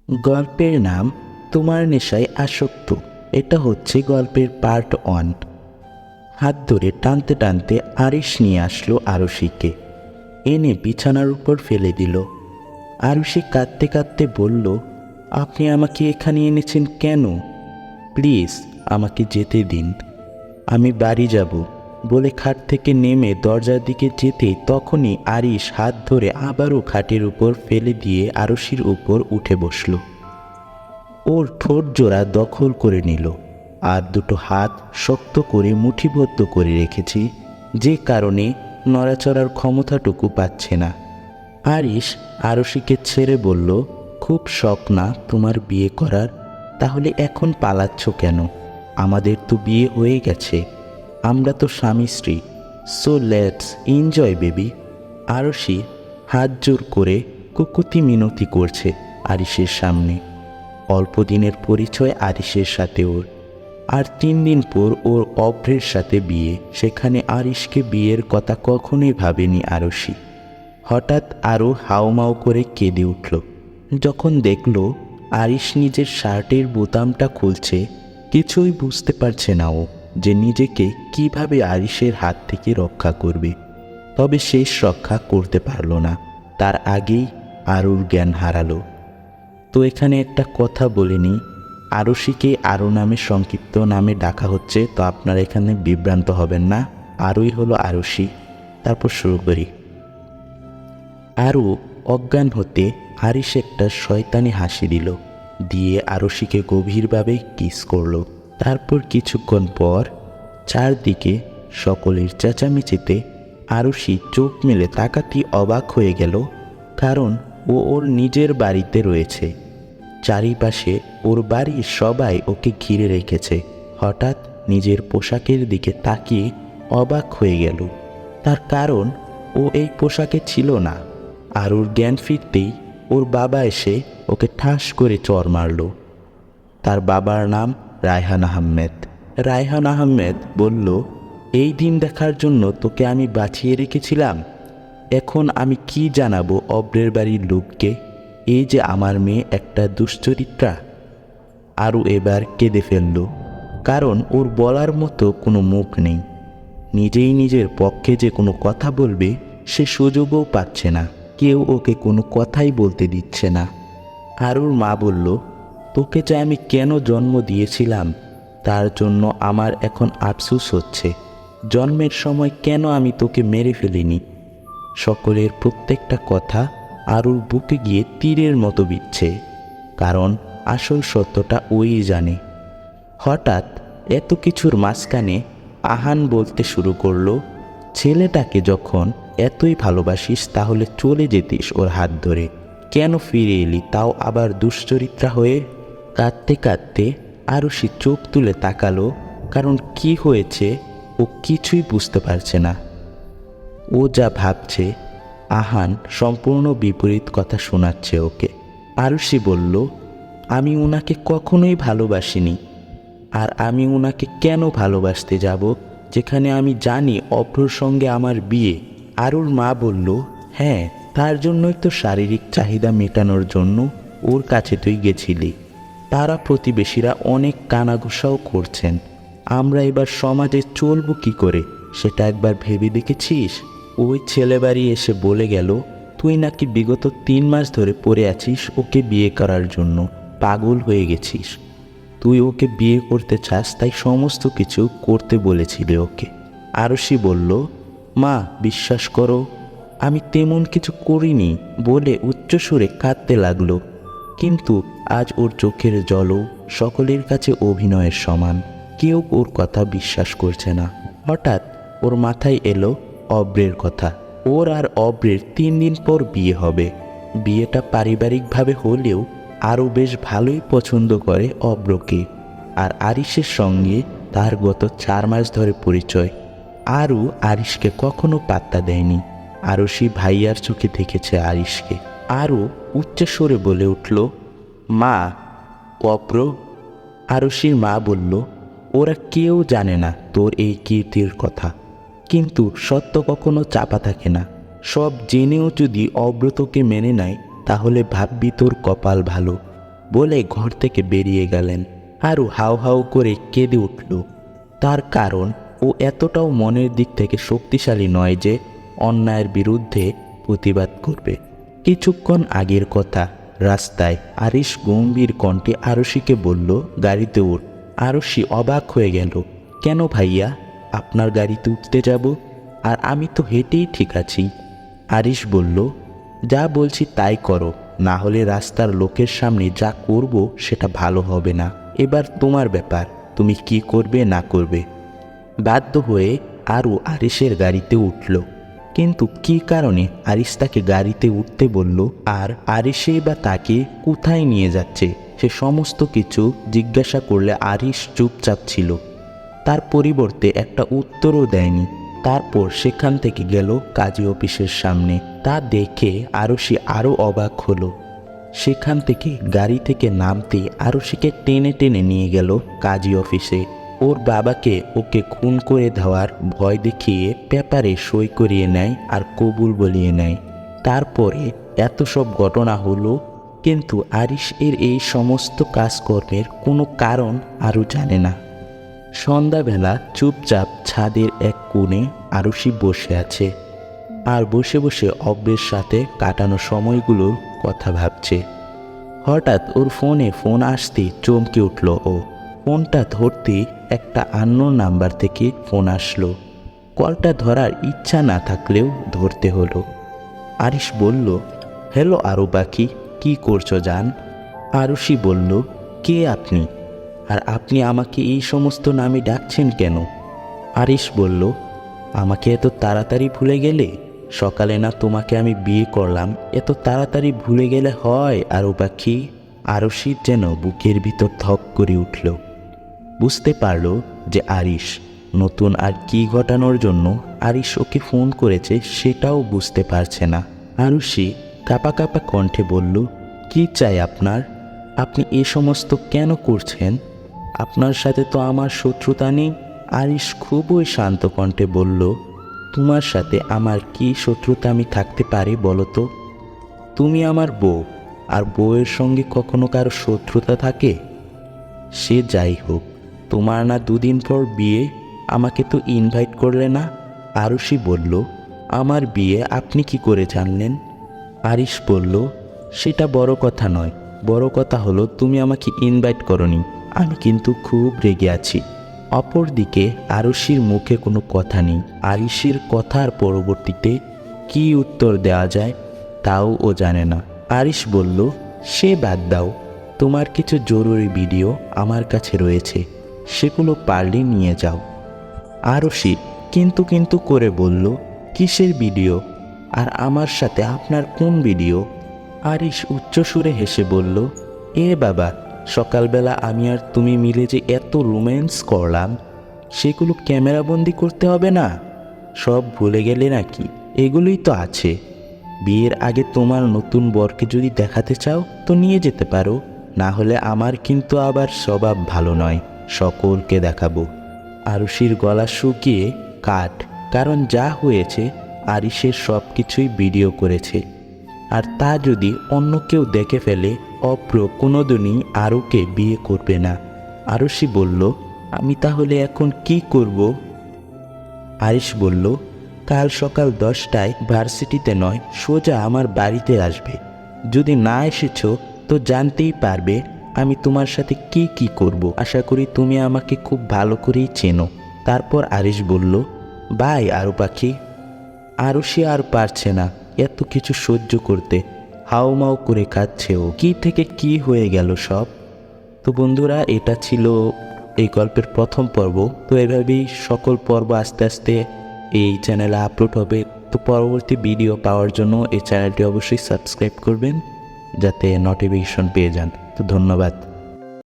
গল্পের নাম তোমার নেশায় আসক্ত। এটা হচ্ছে গল্পের পার্ট 1। হাত ধরে টানতে টানতে আরিশ নিয়ে আসলো আরুষিকে, এনে বিছানার উপর ফেলে দিল। আরুষি কাঁদতে কাঁদতে বলল, আপনি আমাকে এখানে এনেছেন কেন? প্লিজ আমাকে যেতে দিন, আমি বাড়ি যাব বলে খাট থেকে নেমে দরজার দিকে যেতেই তখনই আরিশ হাত ধরে আবারও খাটের উপর ফেলে দিয়ে আরুষির উপর উঠে বসল। ওর ঠোঁট জোড়া দখল করে নিল, আর দুটো হাত শক্ত করে মুঠিবদ্ধ করে রেখেছি, যে কারণে নড়াচড়ার ক্ষমতাটুকু পাচ্ছে না। আরিশ আরুষিকে ছেড়ে বলল, খুব শখ না তোমার বিয়ে করার? তাহলে এখন পালাচ্ছ কেন? আমাদের তো বিয়ে হয়ে গেছে, আমরা তো স্বামী স্ত্রী। So let's enjoy baby. Arushi হাত জোর করে কুকুতি মিনতি করছে আরিশের সামনে। অল্প দিনের পরিচয় আরিশের সাথে ওর, আর 3 দিন পর ওর অভ্রের সাথে বিয়ে। সেখানে আরিশকে বিয়ের কথা কখনোই ভাবেনি আরুষি। হঠাৎ আরও হাউমাউ করে কেঁদে উঠল যখন দেখল আরিশ নিজের শার্টের বোতামটা খুলছে। কিছুই বুঝতে পারছে না ও যে নিজেকে কিভাবে আরিশের হাত থেকে রক্ষা করবে। তবে শেষ রক্ষা করতে পারল না, তার আগেই আরুর জ্ঞান হারালো। তো এখানে একটা কথা বলিনি, আরুষিকে আরু নামে সংক্ষিপ্ত নামে ডাকা হচ্ছে, তো আপনারা এখানে বিভ্রান্ত হবেন না। আরুই হলো আরুষি। তারপর শুরু করি। আরু অজ্ঞান হতে আরিশ একটা শয়তানি হাসি দিল, দিয়ে আরুষিকে গভীরভাবে কিস করল। তারপর কিছুক্ষণ পর চারদিকে সকলের চেঁচামেচিতে আরুষি চোখ মেলে তাকাতেই অবাক হয়ে গেল, কারণ ও ওর নিজের বাড়িতে রয়েছে। চারিপাশে ওর বাড়ির সবাই ওকে ঘিরে রেখেছে। হঠাৎ নিজের পোশাকের দিকে তাকিয়ে অবাক হয়ে গেল, তার কারণ ও এই পোশাকে ছিল না। আর ওর জ্ঞান ফিরতেই ওর বাবা এসে ওকে ঠাস করে চড় মারল। তার বাবার নাম রায়হান আহমেদ। রায়হান আহমেদ বলল, এই দিন দেখার জন্য তোকে আমি বাঁচিয়ে রেখেছিলাম, এখন আমি কি জানাবো অব্রের বাড়ির লোককে এই যে আমার মেয়ে একটা দুশ্চরিত্রা। আরও এবার কেঁদে ফেলল, কারণ ওর বলার মতো কোনো মুখ নেই। নিজেই নিজের পক্ষে যে কোনো কথা বলবে সে সুযোগও পাচ্ছে না, কেউ ওকে কোনো কথাই বলতে দিচ্ছে না। আরুর মা বলল, তোকে যে আমি কেন জন্ম দিয়েছিলাম তার জন্য আমার এখন আফসোস হচ্ছে। জন্মের সময় কেন আমি তোকে মেরে ফেলিনি। সকলের প্রত্যেকটা কথা আরুর বুকে গিয়ে তীরের মতো বিচ্ছে, কারণ আসল সত্যটা ওই জানে। হঠাৎ এত কিছুর মাঝখানে আহান বলতে শুরু করলো, ছেলেটাকে যখন এতই ভালোবাসিস তাহলে চলে যেতিস ওর হাত ধরে, কেন ফিরে এলি, তাও আবার দুশ্চরিত্রা হয়ে। কাঁদতে কাঁদতে আরুষি চোখ তুলে তাকালো, কারণ কি হয়েছে ও কিছুই বুঝতে পারছে না। ও যা ভাবছে আহান সম্পূর্ণ বিপরীত কথা শোনাচ্ছে ওকে। আরুষি বলল, আমি ওনাকে কখনোই ভালোবাসিনি, আর আমি ওনাকে কেন ভালোবাসতে যাব যেখানে আমি জানি অভ্রর সঙ্গে আমার বিয়ে। আরুর মা বলল, হ্যাঁ, তার জন্যই তো শারীরিক চাহিদা মেটানোর জন্য ওর কাছে তুই গেছিলি। তারা প্রতিবেশীরা অনেক কানাঘুষাও করছেন, আমরা এবার সমাজে চলবো কি করে সেটা একবার ভেবে দেখেছিস? ওই ছেলে বাড়ি এসে বলে গেল তুই নাকি বিগত 3 মাস ধরে পড়ে আছিস ওকে বিয়ে করার জন্য, পাগল হয়ে গেছিস। তুই ওকে বিয়ে করতে চাস, তাই সমস্ত কিছু করতে বলেছিলি ওকে। আরুষি বলল, মা বিশ্বাস করো আমি তেমন কিছু করিনি বলে উচ্চস্বরে কাঁদতে লাগলো। কিন্তু আজ ওর চোখের জলও সকলের কাছে অভিনয়ের সমান, কেউ ওর কথা বিশ্বাস করছে না। হঠাৎ ওর মাথায় এলো অব্রের কথা। ওর আর অব্রের 3 দিন পর বিয়ে হবে। বিয়েটা পারিবারিকভাবে হলেও আরও বেশ ভালোই পছন্দ করে অব্রকে, আর আরিশের সঙ্গে তার গত 4 মাস ধরে পরিচয়। আরও আরিশকে কখনো পাত্তা দেয়নি, আরুষি ভাইয়ার চোখে দেখেছে আরিশকে। আরও উচ্চস্বরে বলে উঠল, মা অব্র। আরুষির মা বলল, ওরা কেউ জানে না তোর এই কীর্তির কথা, কিন্তু সত্য কখনো চাপা থাকে না। সব জেনেও যদি অব্রতকে মেনে নেয় তাহলে ভাববি তোর কপাল ভালো। বলে ঘর থেকে বেরিয়ে গেলেন। আরও হাউ হাউ করে কেঁদে উঠল। তার কারণ ও এতটাও মনের দিক থেকে শক্তিশালী নয় যে অন্যায়ের বিরুদ্ধে প্রতিবাদ করবে। কিছুক্ষণ আগের কথা, রাস্তায় আরিশ গম্ভীর কণ্ঠে আরশিকে বলল, গাড়িতে উঠ। আরশি অবাক হয়ে গেল। কেন ভাইয়া, আপনার গাড়িতে উঠতে যাব? আর আমি তো হেঁটেই ঠিক আছি। আরিশ বলল, যা বলছি তাই করো, না হলে রাস্তার লোকের সামনে যা করব সেটা ভালো হবে না। এবার তোমার ব্যাপার, তুমি কি করবে না করবে। বাধ্য হয়ে আরও আরিশের গাড়িতে উঠল। কিন্তু কী কারণে আরিশ তাকে গাড়িতে উঠতে বলল আর আরিশে বা তাকে কোথায় নিয়ে যাচ্ছে সে সমস্ত কিছু জিজ্ঞাসা করলে আরিশ চুপচাপ ছিল। তার পরিবর্তে একটা উত্তরও দেয়নি। তারপর সেখান থেকে গেল কাজী অফিসের সামনে। তা দেখে আরশি আরও অবাক হলো। সেখান থেকে গাড়ি থেকে নামতে আরশিকে টেনে টেনে নিয়ে গেল কাজী অফিসে। ওর বাবাকে ওকে খুন করে দেওয়ার ভয় দেখিয়ে পেপারে সই করিয়ে নেয় আর কবুল বলিয়ে নেয়। তারপরে এত সব ঘটনা হলো, কিন্তু আরিশ এর এই সমস্ত কাজকর্মের কোনো কারণ আরও জানে না। সন্ধ্যাবেলা চুপচাপ ছাদের এক কোণে আরশি বসে আছে আর বসে বসে অব্যের সাথে কাটানো সময়গুলোর কথা ভাবছে। হঠাৎ ওর ফোনে ফোন আসতে চমকে উঠল ও। ফোনটা ধরতেই একটা আননোন নাম্বার থেকে ফোন আসলো। কলটা ধরার ইচ্ছা না থাকলেও ধরতে হলো। আরিশ বলল, হ্যালো আরু পাখি, কী করছো জান? আরুষি বলল, কে আপনি? আর আপনি আমাকে এই সমস্ত নামে ডাকছেন কেন? আরিশ বলল, আমাকে এত তাড়াতাড়ি ভুলে গেলে? সকালে না তোমাকে আমি বিয়ে করলাম, এত তাড়াতাড়ি ভুলে গেলে হয় আরু পাখি? আরশির যেন বুকের ভিতর ধক করে উঠল। বুঝতে পারল যে আরিশ নতুন আর কি ঘটানোর জন্য আরিশ ওকে ফোন করেছে সেটাও বুঝতে পারছে না। আরুষি কাঁপা কাঁপা কণ্ঠে বলল, কি চাই আপনার? আপনি এ সমস্ত কেন করছেন? আপনার সাথে তো আমার শত্রুতা নেই। আরিশ খুবই শান্ত কণ্ঠে বলল, তোমার সাথে আমার কি শত্রুতা আমি থাকতে পারি বলো তো? তুমি আমার বউ, আর বউয়ের সঙ্গে কখনো কারো শত্রুতা থাকে? সে যাই হোক, তোমার না দুদিন পর বিয়ে, আমাকে তো ইনভাইট করলে না। আরুষি বলল, আমার বিয়ে আপনি কি করে জানলেন? আরিশ বলল, সেটা বড় কথা নয়, বড় কথা হলো তুমি আমাকে ইনভাইট করনি। আমি কিন্তু খুব রেগে আছি। অপরদিকে আরুষির মুখে কোনো কথা নেই। আরিশের কথার পরবর্তীতে কি উত্তর দেওয়া যায় তাও ও জানে না। আরিশ বলল, সে বাদ দাও, তোমার কিছু জরুরি ভিডিও আমার কাছে রয়েছে, সেগুলো পারলে নিয়ে যাও। আরশি কিন্তু কিন্তু করে বলল, কিসের ভিডিও? আর আমার সাথে আপনার কোন ভিডিও? আরিশ উচ্চস্বরে হেসে বলল, এ বাবা, সকালবেলা আমি আর তুমি মিলে যে এত রোম্যান্স করলাম, সেগুলো ক্যামেরাবন্দি করতে হবে না? সব ভুলে গেলে নাকি? এগুলোই তো আছে। বিয়ের আগে তোমার নতুন বরকে যদি দেখাতে চাও তো নিয়ে যেতে পারো, না হলে আমার কিন্তু আবার স্বভাব ভালো নয়, সকলকে দেখাবো। আরুষির গলা শুকিয়ে কাঠ, কারণ যা হয়েছে আরিশের সব কিছুই ভিডিও করেছে, আর তা যদি অন্য কেউ দেখে ফেলে অপ্র কোনোদিনই আরুকে বিয়ে করবে না। আরুষি বলল, আমি তাহলে এখন কি করব? আরিশ বলল, কাল সকাল 10টায় ভার্সিটিতে নয়, সোজা আমার বাড়িতে আসবে। যদি না এসেছো তো জানতেই পারবে আমি তোমার সাথে কি কি করব। আশা করি তুমি আমাকে খুব ভালো করেই চেনো। তারপর আরিশ বলল, বাই আরু পাখি। আরুষি আর পারছে না এত কিছু সহ্য করতে, হাউমাউ করে কাঁদছে ও। কি থেকে কি হয়ে গেল সব। তো বন্ধুরা, এটা ছিল এই গল্পের প্রথম পর্ব। তো এভাবেই সকল পর্ব আস্তে আস্তে এই চ্যানেলে আপলোড হবে। তো পরবর্তী ভিডিও পাওয়ার জন্য এই চ্যানেলটি অবশ্যই সাবস্ক্রাইব করবেন, যাতে নোটিফিকেশন পেয়ে যান। তো ধন্যবাদ।